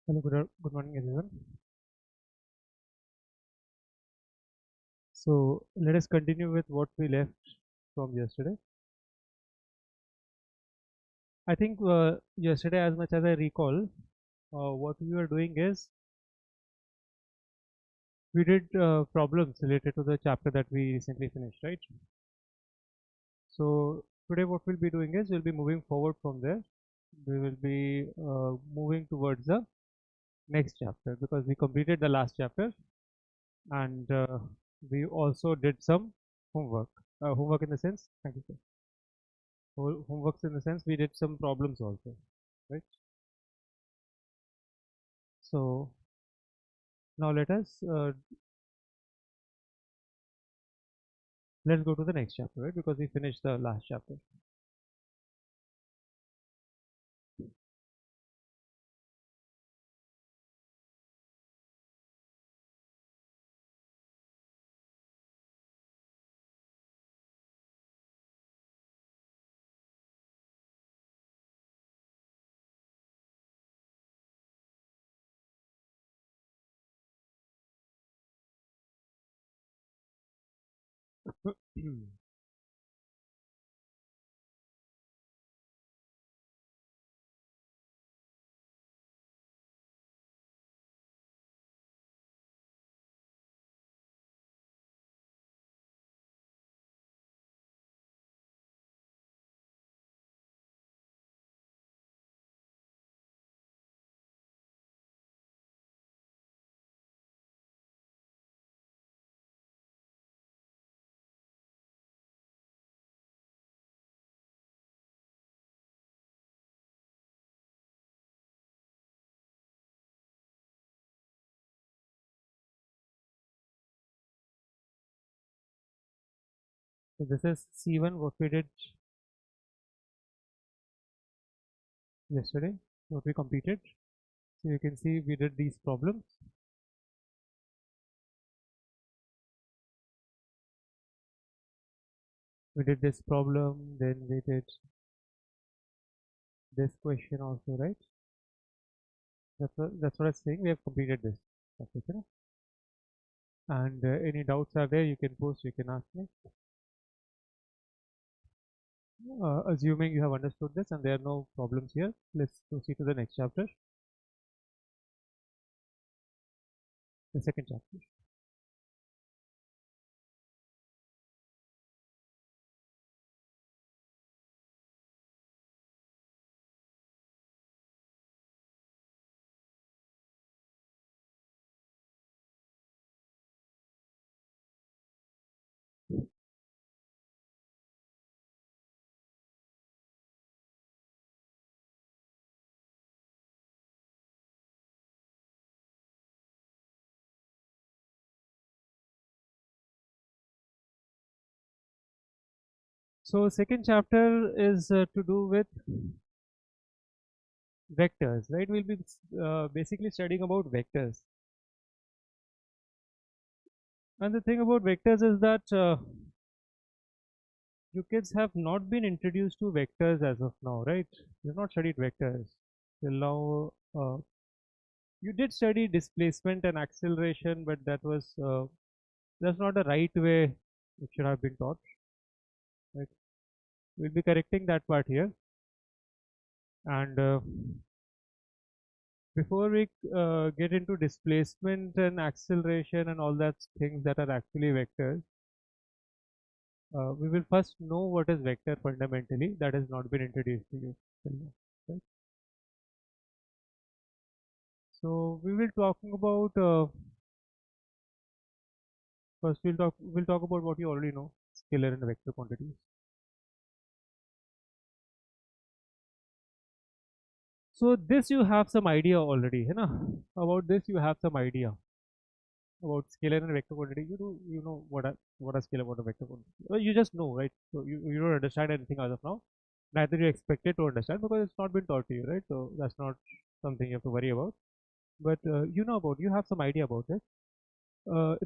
Hello, good morning, everyone. So let us continue with what we left from yesterday. I think yesterday, as much as I recall, what we were doing is we did problems related to the chapter that we recently finished, right? So today, what we'll be doing is we'll be moving forward from there. We will be moving towards the next chapter because we completed the last chapter and we also did some homework. Homework in the sense, thank you, sir. Homeworks in the sense we did some problems also, right? So now let's go to the next chapter, right? Because we finished the last chapter. So this is C1, what we did yesterday, what we completed. So you can see we did these problems. We did this problem, then we did this question also, right? That's what I'm saying. We have completed this. Okay. And any doubts are there, you can post, you can ask me. Assuming you have understood this and there are no problems here, let's proceed to the next chapter, the second chapter. So second chapter is to do with vectors, right? We'll be basically studying about vectors. And the thing about vectors is that you kids have not been introduced to vectors as of now, right? You've not studied vectors till now. You did study displacement and acceleration, but that's not the right way it should have been taught. Right? We'll be correcting that part here. And before we get into displacement and acceleration and all that things that are actually vectors, we will first know what is vector fundamentally. That has not been introduced to you till now, right? So we will talking about first we'll talk about what you already know, scalar and vector quantities. So this you have some idea already, है ना? About this you have some idea about scalar and vector quantity. You know what a scalar, what a vector quantity. Well, you just know, right? So you don't understand anything as of now. Neither you expect it to understand because it's not been taught to you, right? So that's not something you have to worry about. But you have some idea about it.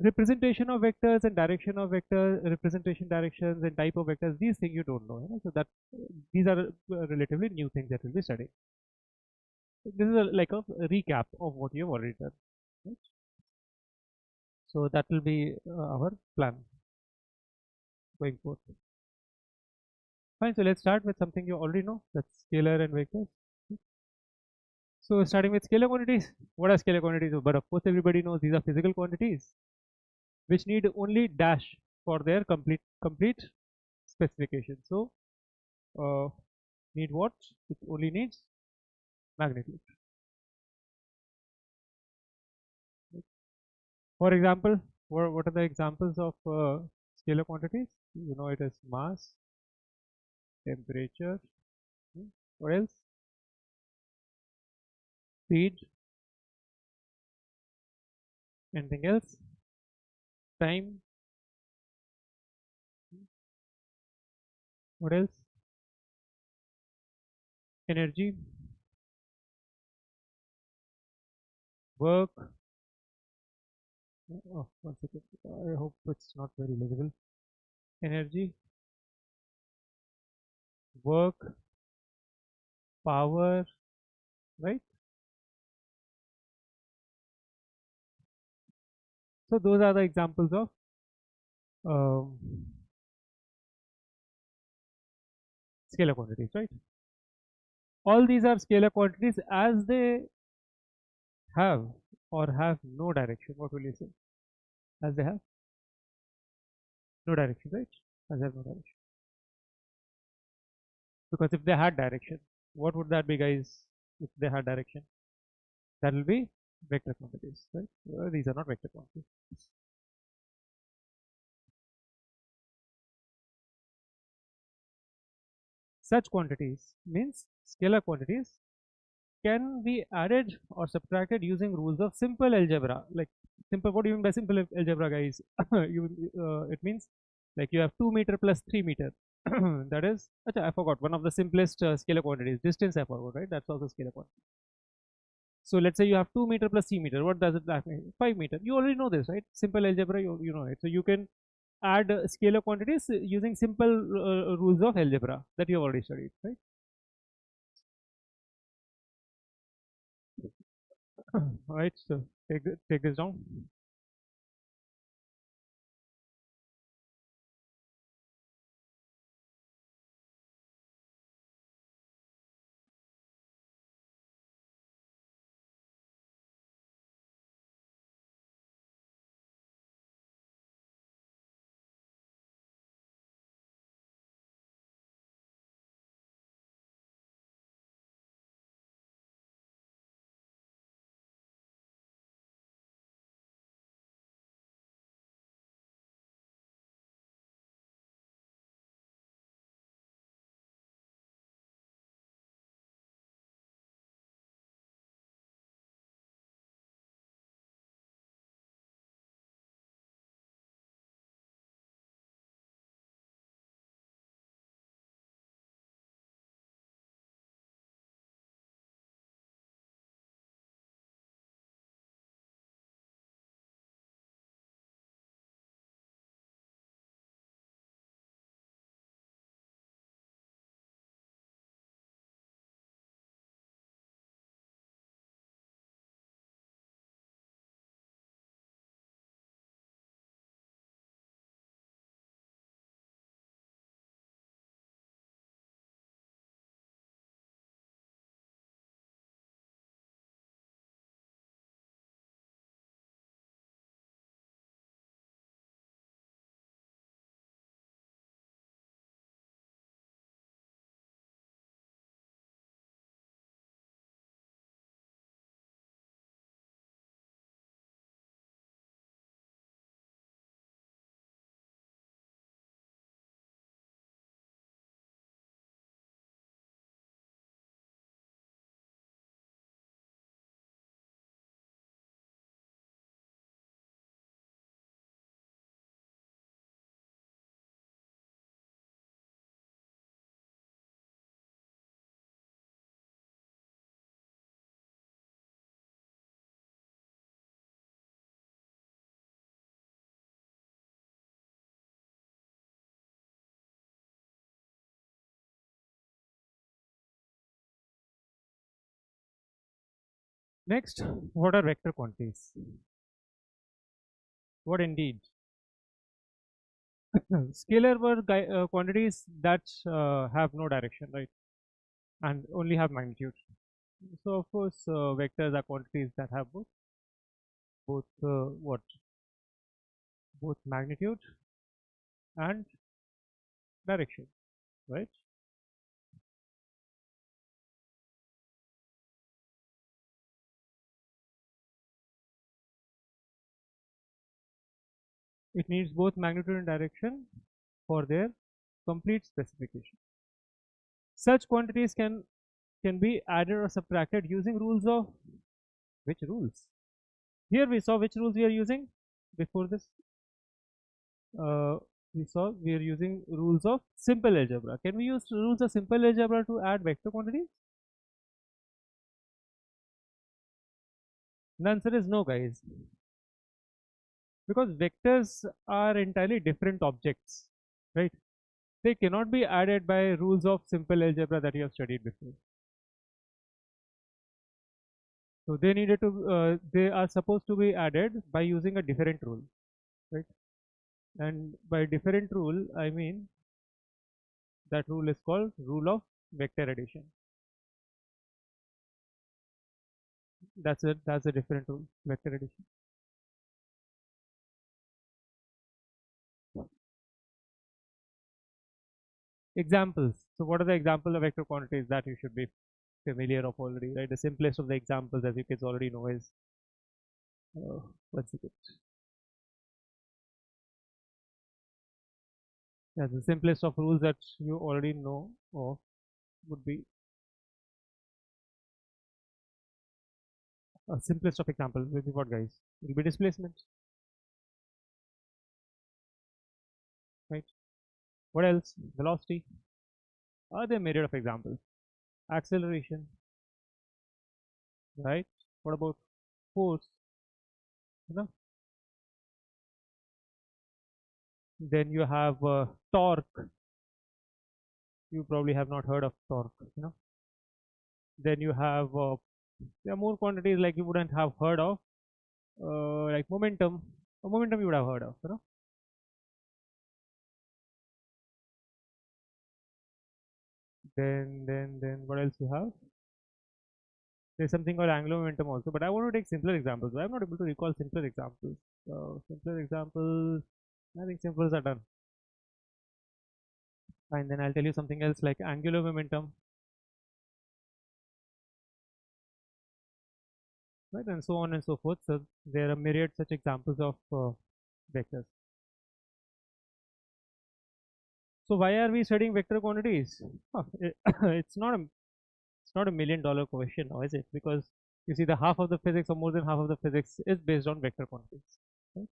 Representation of vectors and direction of vector representation, directions and type of vectors, these things you don't know, so that these are relatively new things that we'll be studying. This is like a recap of what you've already done. Right? So that will be our plan going forward. Fine. So let's start with something you already know. That's scalar and vectors. So starting with scalar quantities. What are scalar quantities? But of course, everybody knows these are physical quantities which need only dash for their complete specification. So need what? It only needs magnitude. For example, what are the examples of scalar quantities? You know it as mass, temperature, hmm, what else? Speed, anything else? Time, what else? Energy, work. Oh, 1 second. I hope it's not very visible. Energy, work, power, right? So those are the examples of um, scalar quantities, right? All these are scalar quantities as they have or have no direction. What will you say? As they have no direction, right? As they have no direction. Because if they had direction, what would that be, guys? If they had direction, that will be vector quantities, right? These are not vector quantities. Such quantities means scalar quantities can be added or subtracted using rules of simple algebra. Like simple, what do you mean by simple algebra, guys? It means like you have 2 meter plus 3 meter. That is, I forgot one of the simplest scalar quantities. Distance I forgot, right? That's also scalar quantity. So let's say you have 2 meter plus 3 meter. What does it mean? 5 meter. You already know this, right? Simple algebra, you know it. So you can add scalar quantities using simple rules of algebra that you have already studied, right? All right. So take this down. Next, what are vector quantities? What indeed? Scalar were quantities that have no direction, right? And only have magnitude. So of course, vectors are quantities that have both both magnitude and direction, right? It needs both magnitude and direction for their complete specification. Such quantities can be added or subtracted using rules of which rules? Here we saw which rules we are using before this. Uh, we saw we are using rules of simple algebra. Can we use rules of simple algebra to add vector quantities? The answer is no, guys, because vectors are entirely different objects, right? They cannot be added by rules of simple algebra that you have studied before. So they are supposed to be added by using a different rule, right? And by different rule, I mean that rule is called rule of vector addition. That's a different rule, vector addition. Examples. So what are the example of vector quantities that you should be familiar of already, right? The simplest of the examples, as you kids already know, is one second. Yeah, the simplest of rules that you already know of would be simplest of example will be what, guys? Will be displacement, right? What else? Velocity. Are there myriad of examples? Acceleration, right? What about force? You know. Then you have torque. You probably have not heard of torque. You know. Then you have there are more quantities like you wouldn't have heard of, like momentum. Momentum you would have heard of. You know. Then what else you have? There's something called angular momentum also, but I want to take simpler examples. I'm not able to recall simpler examples. So simpler examples, I think simples are done. And then I'll tell you something else like angular momentum, right? And so on and so forth. So there are myriad such examples of vectors. So why are we studying vector quantities? It's not a $1 million question, now, is it? Because you see, the half of the physics or more than half of the physics is based on vector quantities. Right?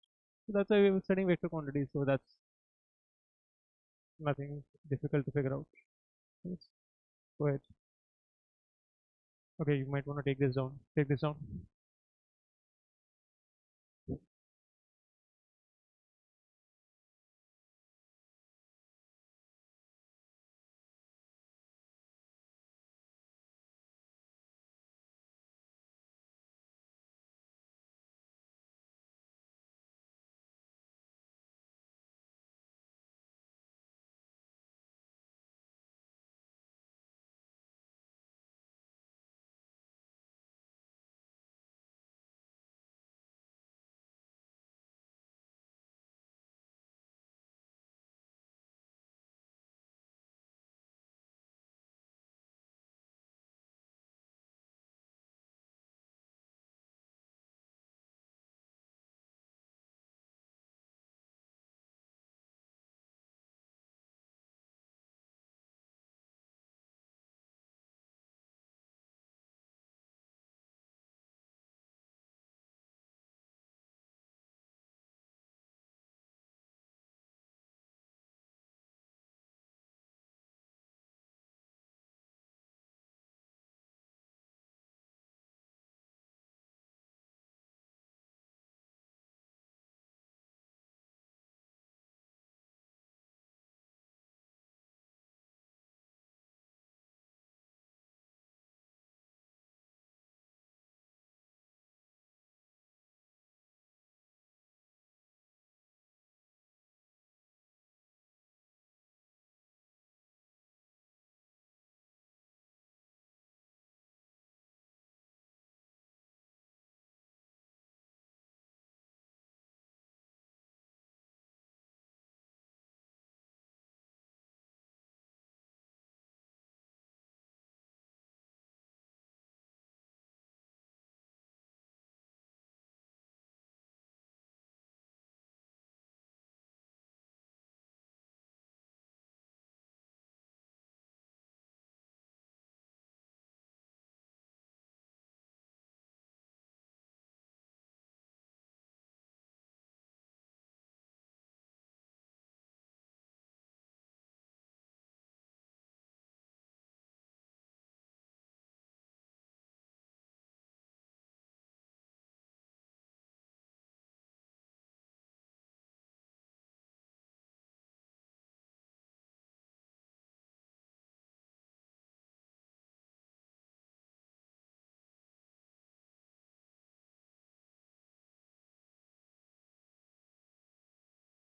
So that's why we're studying vector quantities. So that's nothing difficult to figure out. Yes. Go ahead. Okay, you might want to take this down. Take this down.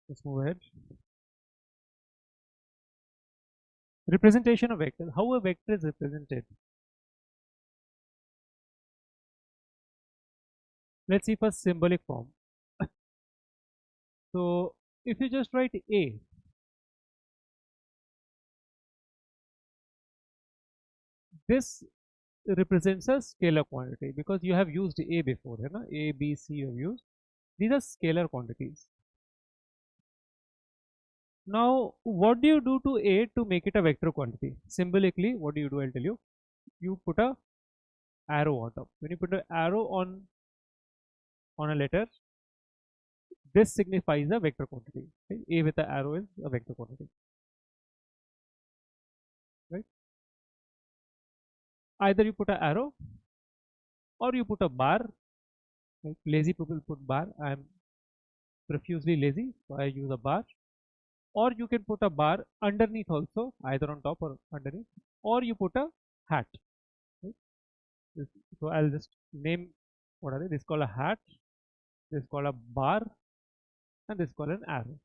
Let's move ahead. Representation of vector. How a vector is represented. Let's see first symbolic form. So if you just write A, this represents a scalar quantity because you have used A before, है ना? A, B, C you have used. These are scalar quantities. Now, what do you do to A to make it a vector quantity? Symbolically, what do you do? I'll tell you. You put a arrow on top. When you put an arrow on a letter, this signifies a vector quantity. Okay? A with the arrow is a vector quantity, right? Either you put an arrow or you put a bar. Right? Lazy people put bar. I am profusely lazy, so I use a bar. Or you can put a bar underneath also, either on top or underneath, or you put a hat. Right? So I'll just name what are they? This is called a hat, this is called a bar, and this is called an arrow.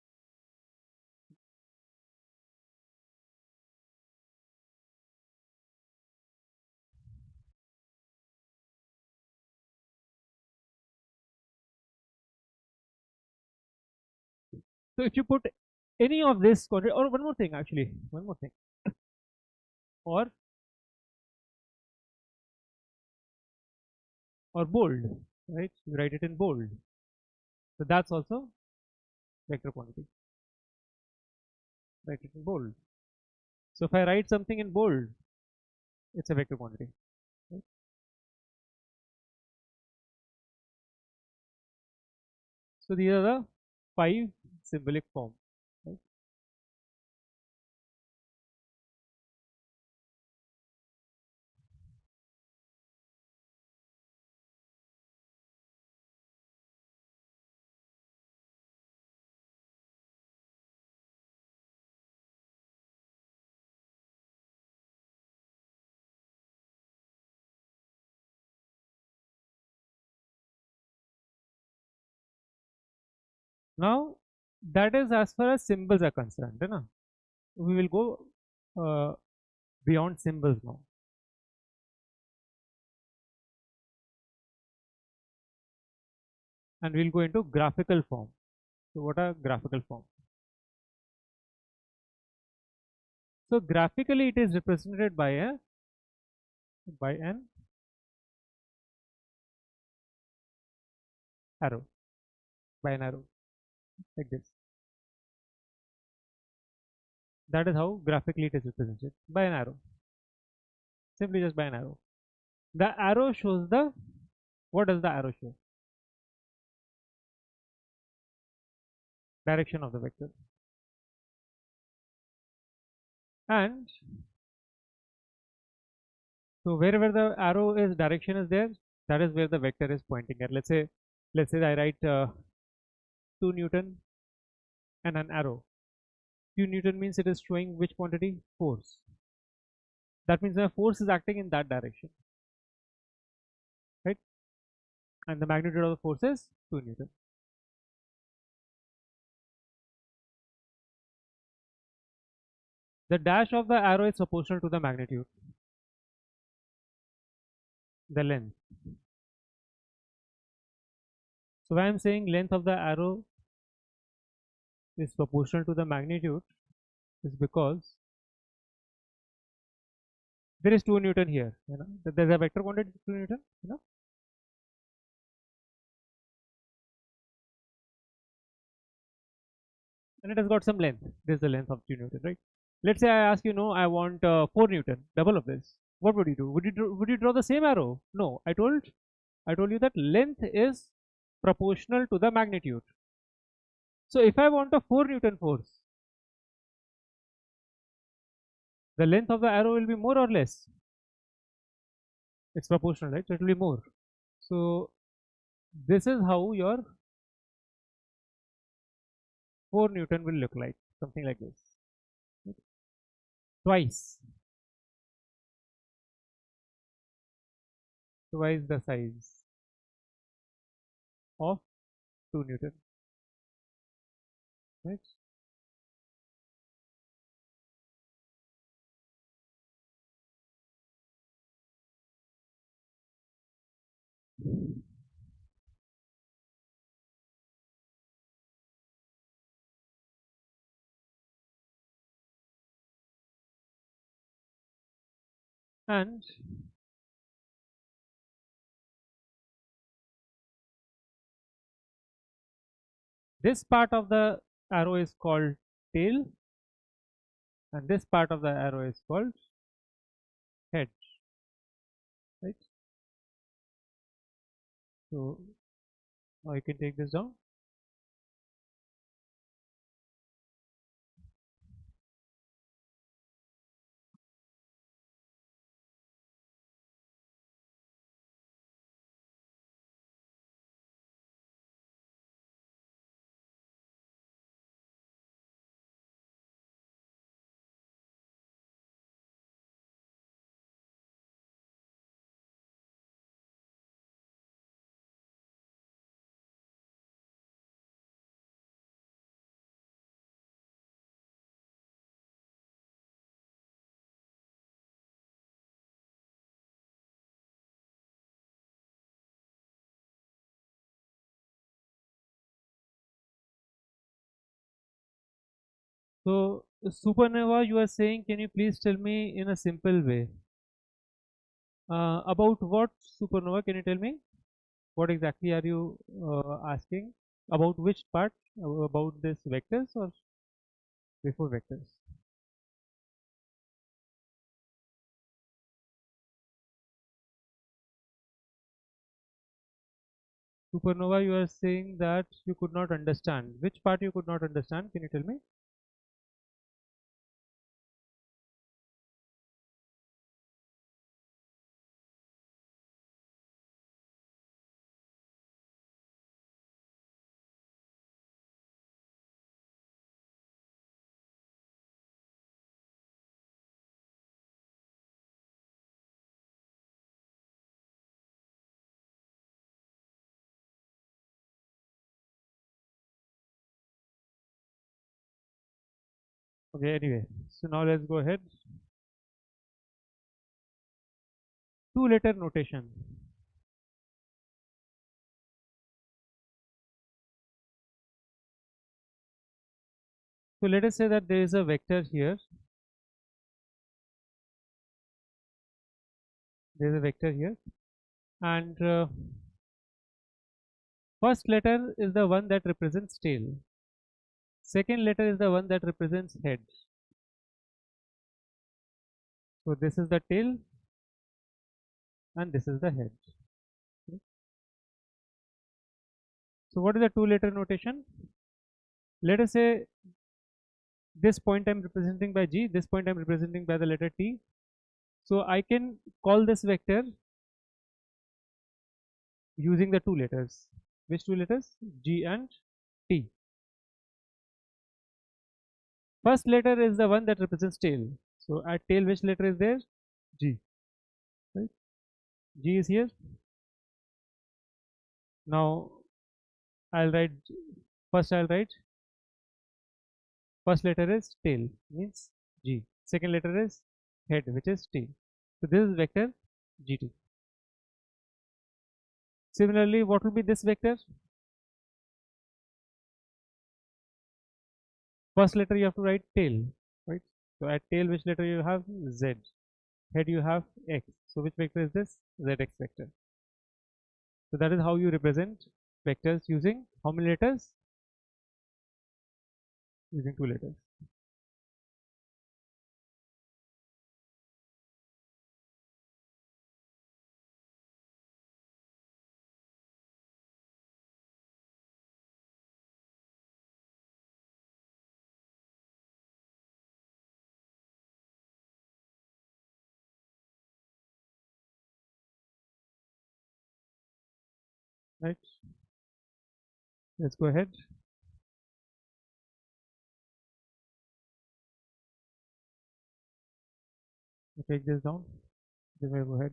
So if you put any of this, or one more thing actually, one more thing, or bold, right? You write it in bold. So that's also vector quantity. Write it in bold. So if I write something in bold, it's a vector quantity. Right? So these are the 5 symbolic forms. Right? Now that is as far as symbols are concerned. Right? We will go uh, beyond symbols now. And we'll go into graphical form. So what are graphical form? So graphically it is represented by an arrow, by an arrow like this. That is how graphically it is represented, by an arrow. Simply just by an arrow. The arrow shows the, what does the arrow show? Direction of the vector. And so wherever the arrow is, direction is there, that is where the vector is pointing at. Let's say I write 2 Newton and an arrow. 2 Newton means it is showing which quantity? Force. That means the force is acting in that direction, right? And the magnitude of the force is 2 Newton. The dash of the arrow is proportional to the magnitude, the length. So when I am saying length of the arrow is proportional to the magnitude is because there is 2 Newton here. There's a vector quantity 2 Newton. And it has got some length. This is the length of 2 Newton, right? Let's say I ask you, no, I want 4 Newton, double of this. What would you do? Would you draw the same arrow? No, I told you that length is proportional to the magnitude. So if I want a 4 Newton force, the length of the arrow will be more or less. It's proportional, right? So it will be more. So this is how your 4 Newton will look like, something like this. Twice the size of 2 Newton. right? And this part of the arrow is called tail, and this part of the arrow is called head, right? So I can take this down. So supernova, you are saying, can you please tell me in a simple way about what supernova? Can you tell me what exactly are you asking about? Which part about this vectors or before vectors? Supernova, you are saying that you could not understand. Which part you could not understand? Can you tell me? Okay, anyway. So now let's go ahead. Two-letter notation. So let us say that there is a vector here. There is a vector here. And first letter is the one that represents tail. Second letter is the one that represents head. So this is the tail and this is the head. Okay. So what is the two-letter notation? Let us say this point I'm representing by G, this point I'm representing by the letter T. So I can call this vector using the two letters. Which two letters? G and T. First letter is the one that represents tail. So at tail, which letter is there? G. Right? G is here. Now I'll write first. I'll write first letter is tail, means G. Second letter is head, which is T. So this is vector GT. Similarly, what will be this vector? First letter you have to write tail, right? So at tail, which letter you have? Z. Head you have X. So which vector is this? ZX vector. So that is how you represent vectors using how many letters? Using two letters. Right? Let's go ahead. Take this down. Then we'll go ahead.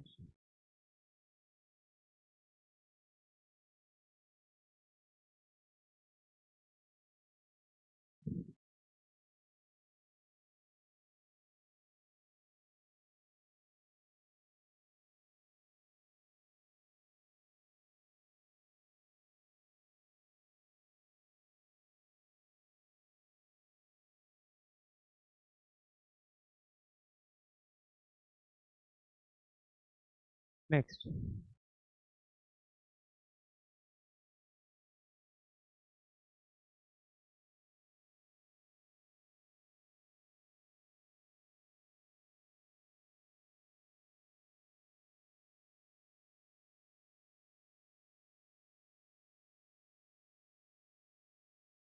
Next.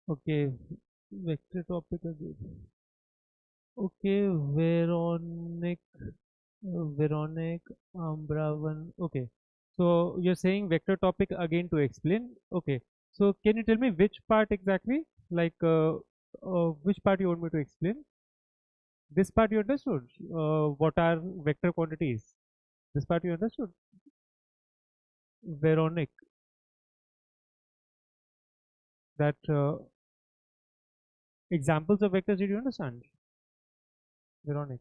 Okay, vector topic again. Okay, Veronic Ambravan. Okay, so you're saying vector topic again to explain. Okay, so can you tell me which part exactly? Like, which part you want me to explain? This part you understood? What are vector quantities? This part you understood? Veronic, that examples of vectors did you understand? Veronic.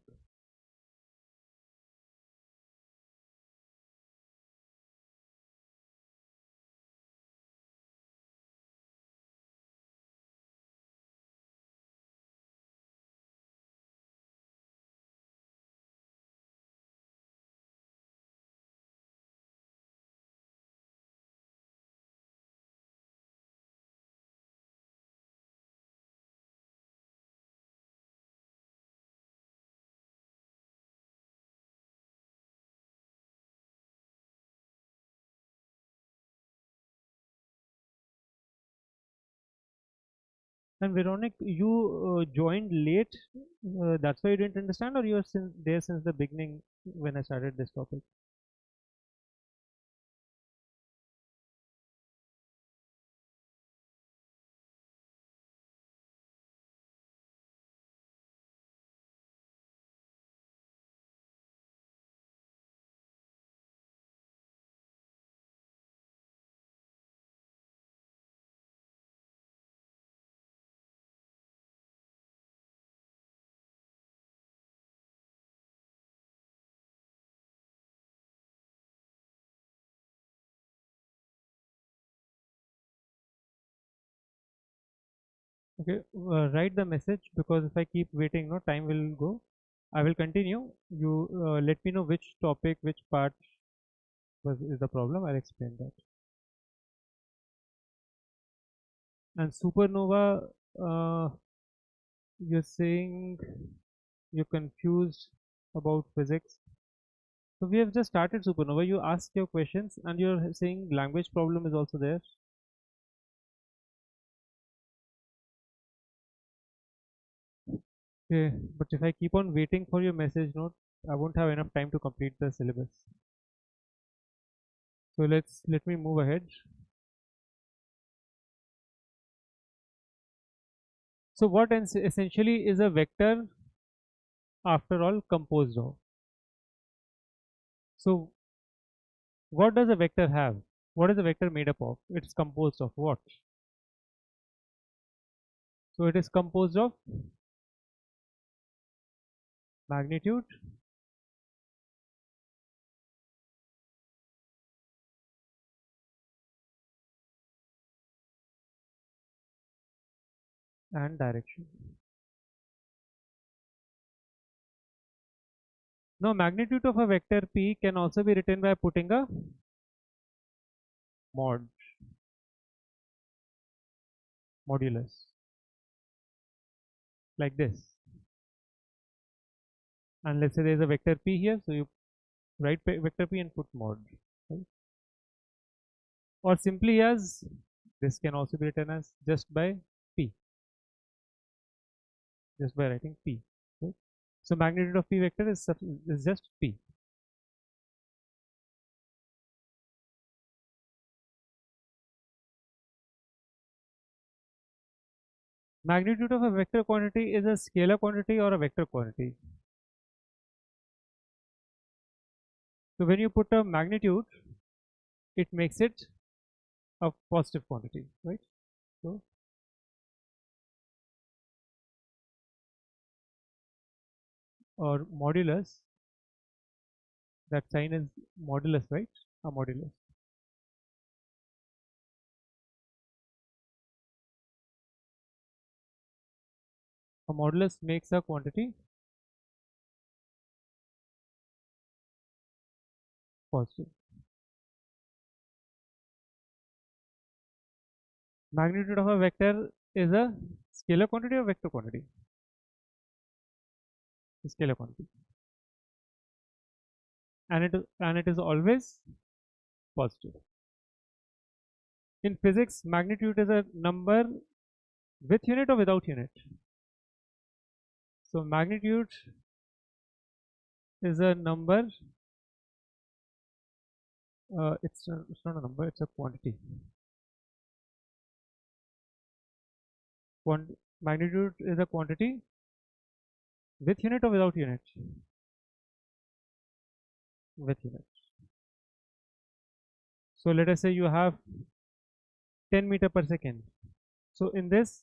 And Veronic, you joined late. That's why you didn't understand, or you are there since the beginning when I started this topic. Okay, write the message because if I keep waiting, no time will go. I will continue. You let me know which topic, which part is the problem. I'll explain that. And supernova, uh, you're saying you're confused about physics. So we have just started supernova. You ask your questions, and you're saying language problem is also there. Okay, but if I keep on waiting for your message note, I won't have enough time to complete the syllabus. So let me move ahead. So what essentially is a vector after all composed of? So what does a vector have? What is a vector made up of? It's composed of what? So it is composed of magnitude and direction. Now magnitude of a vector p can also be written by putting a mod, modulus, like this. And let's say there is a vector p here, so you write vector p and put mod. Right? Or simply as this can also be written as just by p, just by writing p. Right? So magnitude of p vector is just p. Magnitude of a vector quantity is a scalar quantity or a vector quantity. So when you put a magnitude, it makes it a positive quantity, right? So or modulus, that sign is modulus, right? A modulus. A modulus makes a quantity positive. Magnitude of a vector is a scalar quantity or vector quantity? Scalar quantity. And it is always positive. In physics, magnitude is a number with unit or without unit. So magnitude is a number. It's not a number. It's a quantity. Magnitude is a quantity with unit or without unit? With unit. So let us say you have 10 meter per second. So in this,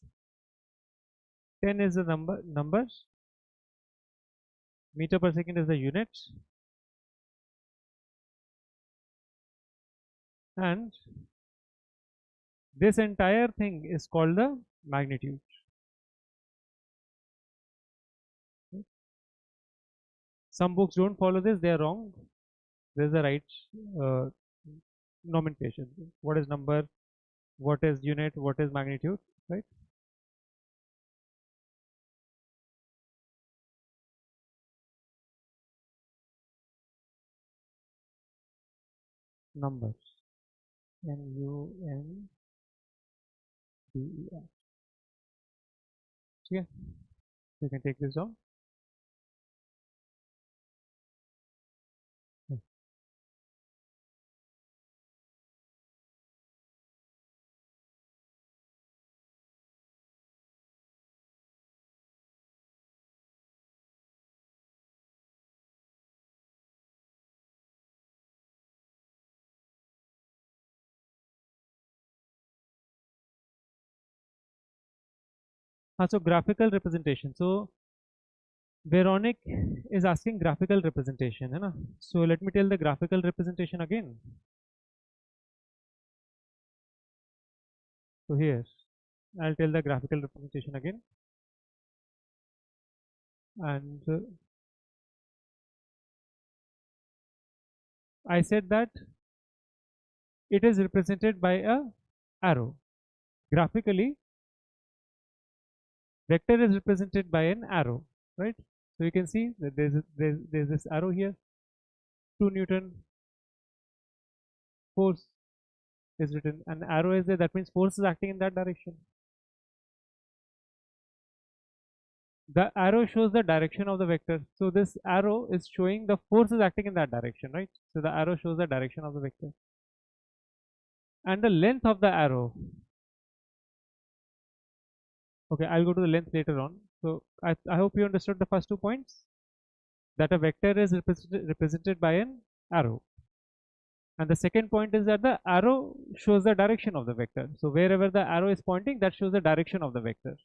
10 is the number, meter per second is the unit, and this entire thing is called the magnitude. Some books don't follow this, they are wrong. There's the right uh, nomenclature. What is number, what is unit, what is magnitude, right? Numbers. N-U-N-B-E-R. Yeah, you can take this down. So graphical representation. So Veronic is asking graphical representation, है ना? So let me tell the graphical representation again. So here, I'll tell the graphical representation again. And I said that it is represented by a arrow. Graphically, vector is represented by an arrow, right? So you can see that there's this arrow here, 2 Newton, force is written, and arrow is there, that means force is acting in that direction. The arrow shows the direction of the vector. So this arrow is showing the force is acting in that direction, right? So the arrow shows the direction of the vector. And the length of the arrow. Okay, I'll go to the length later on. So I hope you understood the first 2 points. That a vector is represented by an arrow. And the second point is that the arrow shows the direction of the vector. So wherever the arrow is pointing, that shows the direction of the vector.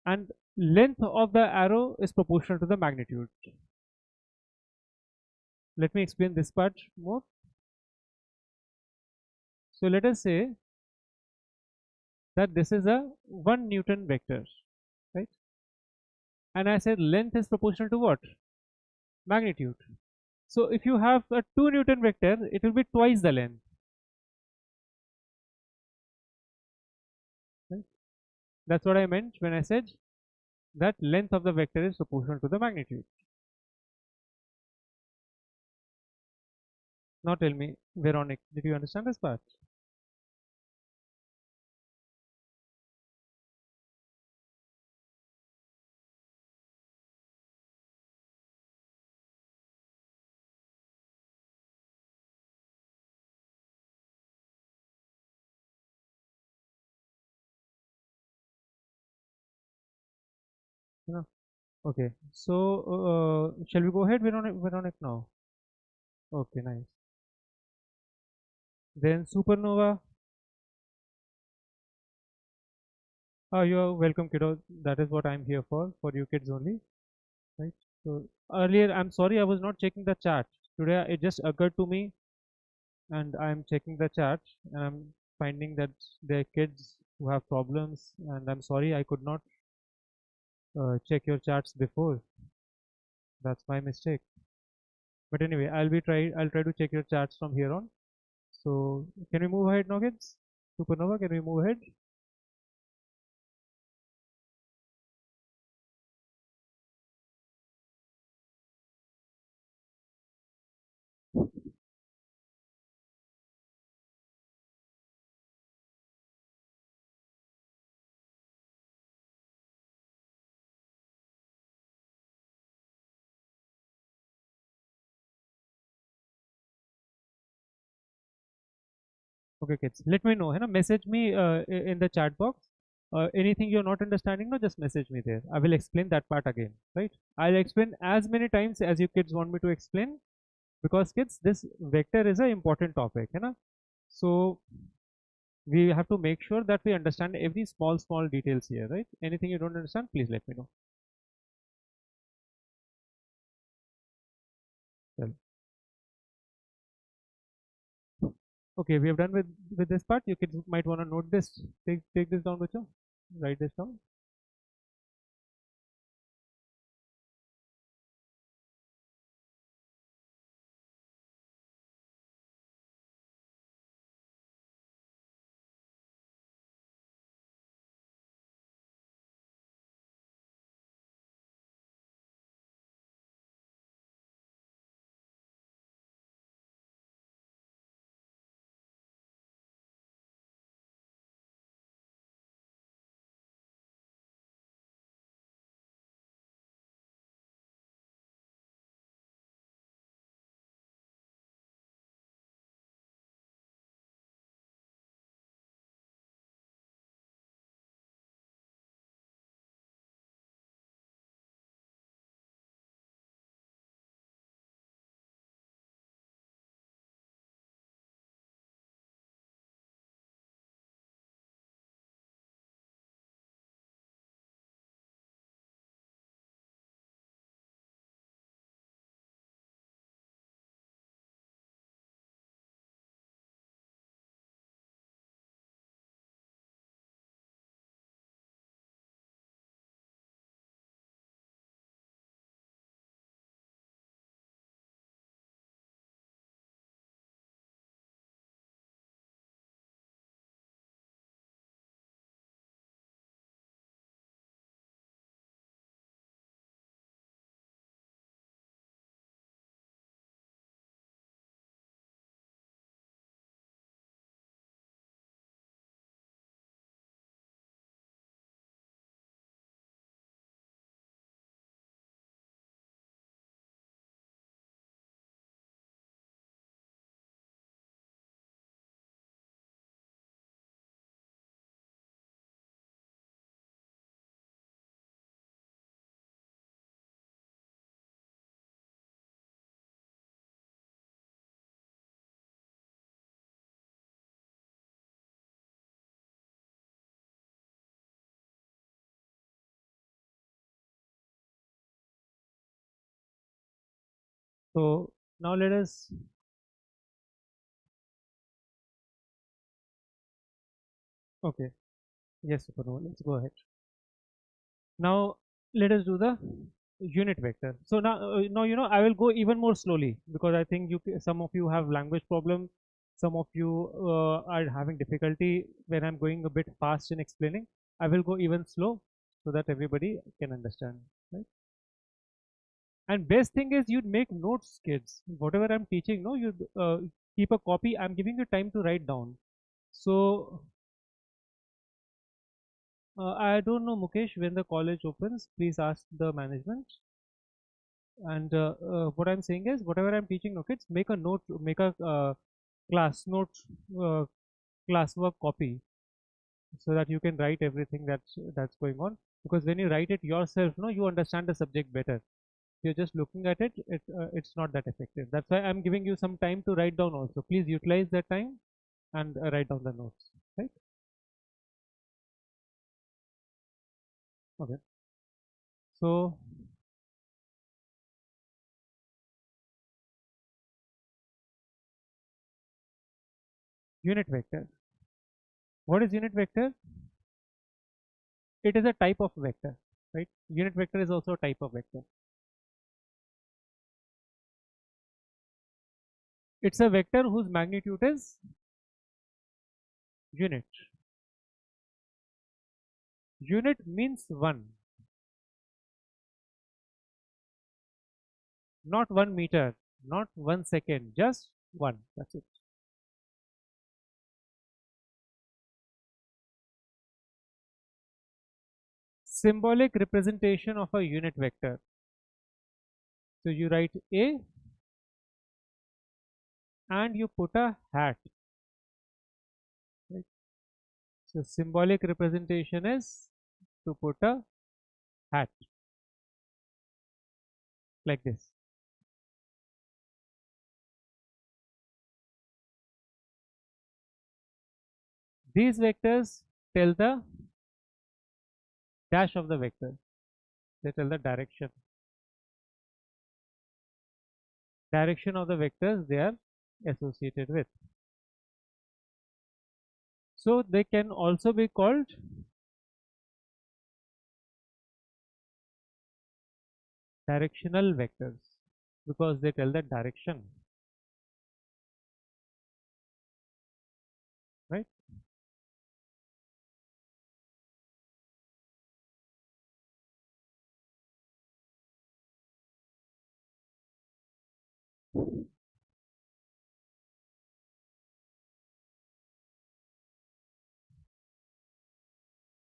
And length of the arrow is proportional to the magnitude. Let me explain this part more. So let us say that this is a 1 Newton vector, right? And I said length is proportional to what? Magnitude. So if you have a 2 Newton vector, it will be twice the length. Right? That's what I meant when I said that length of the vector is proportional to the magnitude. Now tell me, Veronic, did you understand this part? No. Okay. So shall we go ahead, Veronic now? Okay, nice. Then supernova. You're welcome, kiddo. That is what I'm here for you kids only, right? So earlier, I'm sorry, I was not checking the chat. Today, it just occurred to me, and I'm checking the chat, and I'm finding that there are kids who have problems, and I'm sorry I could not check your chats before. That's my mistake. But anyway, I'll try to check your charts from here on. So can we move ahead now, kids? Supernova, can we move ahead? Okay, kids, let me know. है ना? Message me in the chat box. Anything you're not understanding, no, just message me there. I will explain that part again, right? I'll explain as many times as you kids want me to explain, because kids, this vector is an important topic, है ना? So we have to make sure that we understand every small details here, right? Anything you don't understand, please let me know. Well, okay, we have done with this part. You kids might want to note this. Take this down, Bacho. Write this down. So now let us. Okay. Yes, Supernova. Let's go ahead. Now let us do the unit vector. So now I will go even more slowly, because I think some of you have language problem, some of you are having difficulty when I'm going a bit fast in explaining. I will go even slow so that everybody can understand. Right? And best thing is you'd make notes, kids. Whatever I'm teaching, no, you keep a copy. I'm giving you time to write down. So I don't know, Mukesh, when the college opens. Please ask the management. And what I'm saying is, whatever I'm teaching, no kids, make a note, make a class note, uh, classwork copy, so that you can write everything that's going on. Because when you write it yourself, no, you understand the subject better. You're just looking at it, it's not that effective. That's why I'm giving you some time to write down also. Please utilize that time and write down the notes, right? Okay. So unit vector. What is unit vector? It is a type of vector, right? Unit vector is also a type of vector. It's a vector whose magnitude is unit. Unit means 1, not 1 meter, not 1 second, just 1. That's it. Symbolic representation of a unit vector. So you write A and you put a hat. Right? So symbolic representation is to put a hat like this. These vectors tell the dash of the vector. They tell the direction of the vectors they are associated with. So they can also be called directional vectors because they tell the direction, right?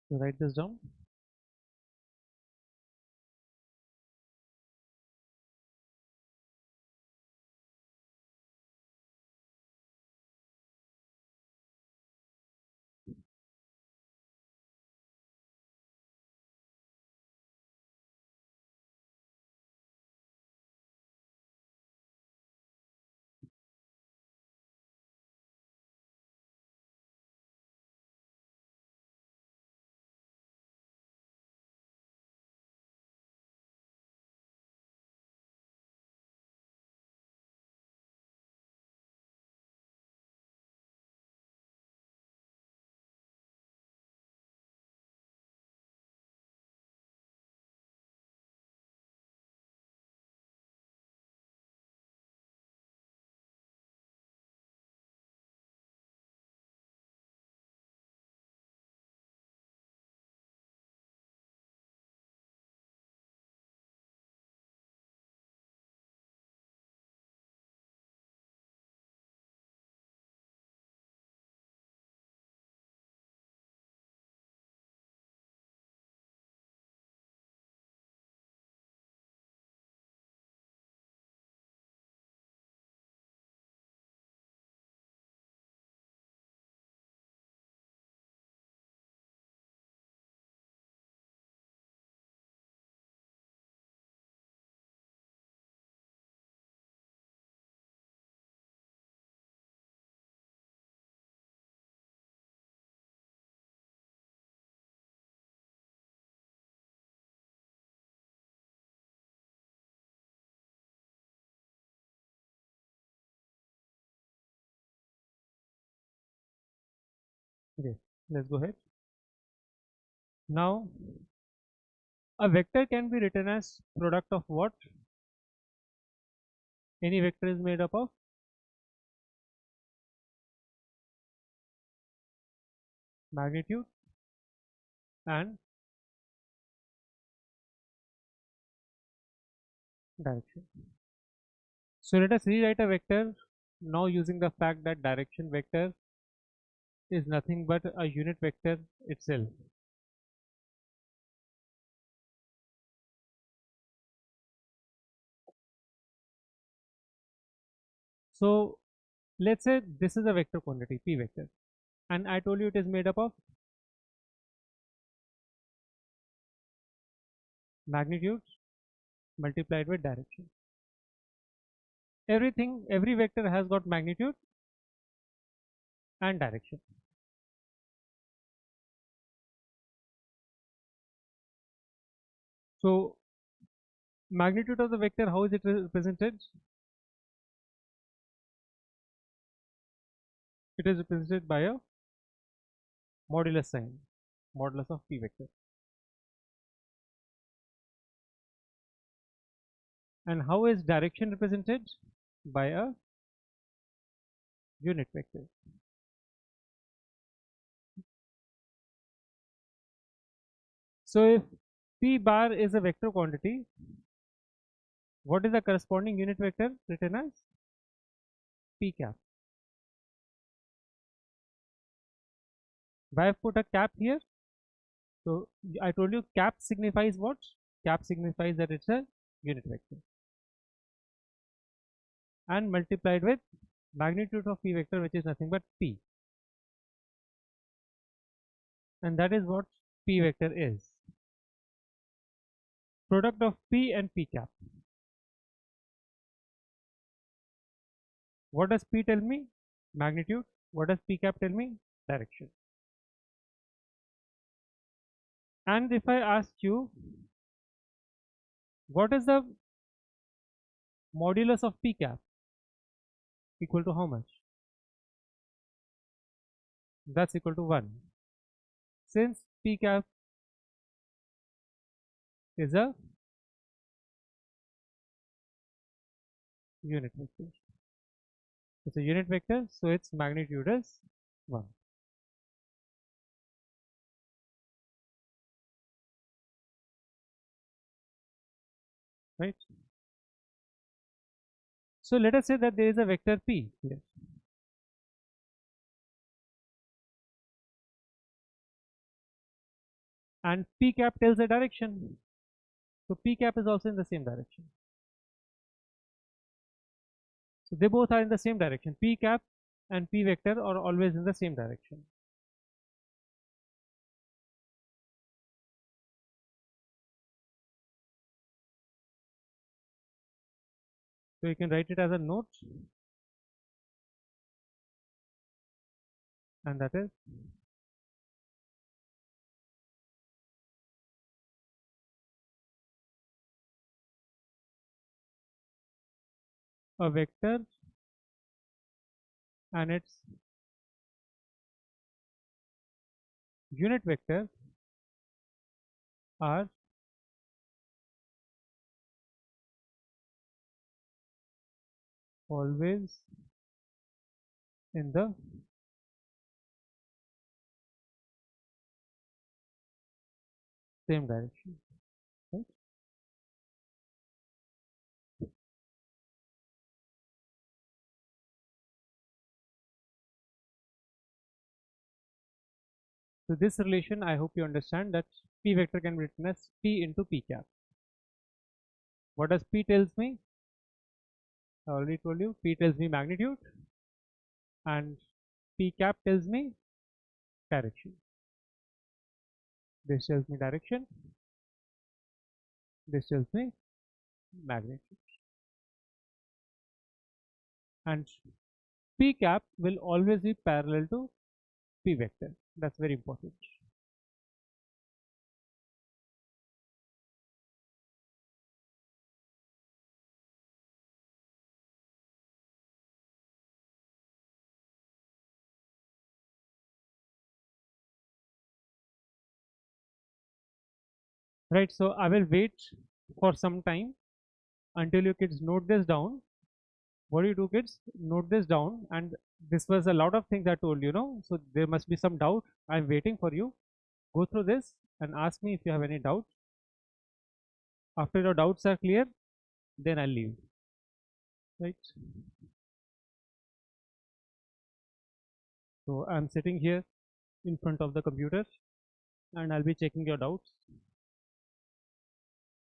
So write this down. Okay, let's go ahead. Now, a vector can be written as product of what? Any vector is made up of magnitude and direction. So let us rewrite a vector now using the fact that direction vector is nothing but a unit vector itself. So let's say this is a vector quantity p vector, and I told you it is made up of magnitude multiplied with direction. Every vector has got magnitude and direction. So magnitude of the vector, how is it represented? It is represented by a modulus sign, modulus of p vector. And how is direction represented? By a unit vector. So if p bar is a vector quantity, what is the corresponding unit vector written as p cap? Why I've put a cap here? So I told you cap signifies what? Cap signifies that it's a unit vector and multiplied with magnitude of p vector, which is nothing but p, and that is what p vector is. Product of p and p cap. What does p tell me? Magnitude. What does p cap tell me? Direction. And if I ask you, what is the modulus of p cap? Equal to how much? That's equal to 1. Since p cap is a unit vector, it's a unit vector, so its magnitude is 1. Right? So let us say that there is a vector p here. And p cap tells a direction. So p cap is also in the same direction. So they both are in the same direction. P cap and p vector are always in the same direction. So you can write it as a note, and that is a vector and its unit vector are always in the same direction. Right? So this relation, I hope you understand that p vector can be written as p into p cap. What does p tells me? I already told you, p tells me magnitude and p cap tells me direction. This tells me direction, this tells me magnitude. And p cap will always be parallel to p vector. That's very important. Right, so I will wait for some time until you kids note this down. What do you do, kids? Note this down. And this was a lot of things I told you, know. So there must be some doubt. I'm waiting for you. Go through this and ask me if you have any doubt. After your doubts are clear, then I'll leave. Right. So I'm sitting here in front of the computer and I'll be checking your doubts.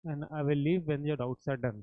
And I will leave when your doubts are done.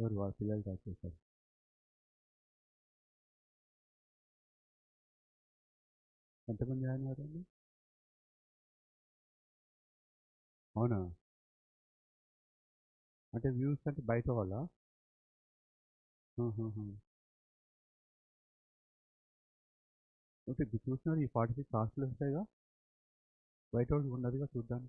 ఎవరు వాళ్ళ పిల్లలు join చేశారు? ఎంతమంది join అయ్యారండి? అవునా? అంటే views అంటే బయట వాళ్ళ? ఓకే, ఇప్పుడు చూసినారు ఈ 46 హాస్టల్ వస్తాయిగా, బయట వాళ్ళకి ఉండదుగా చూద్దాం.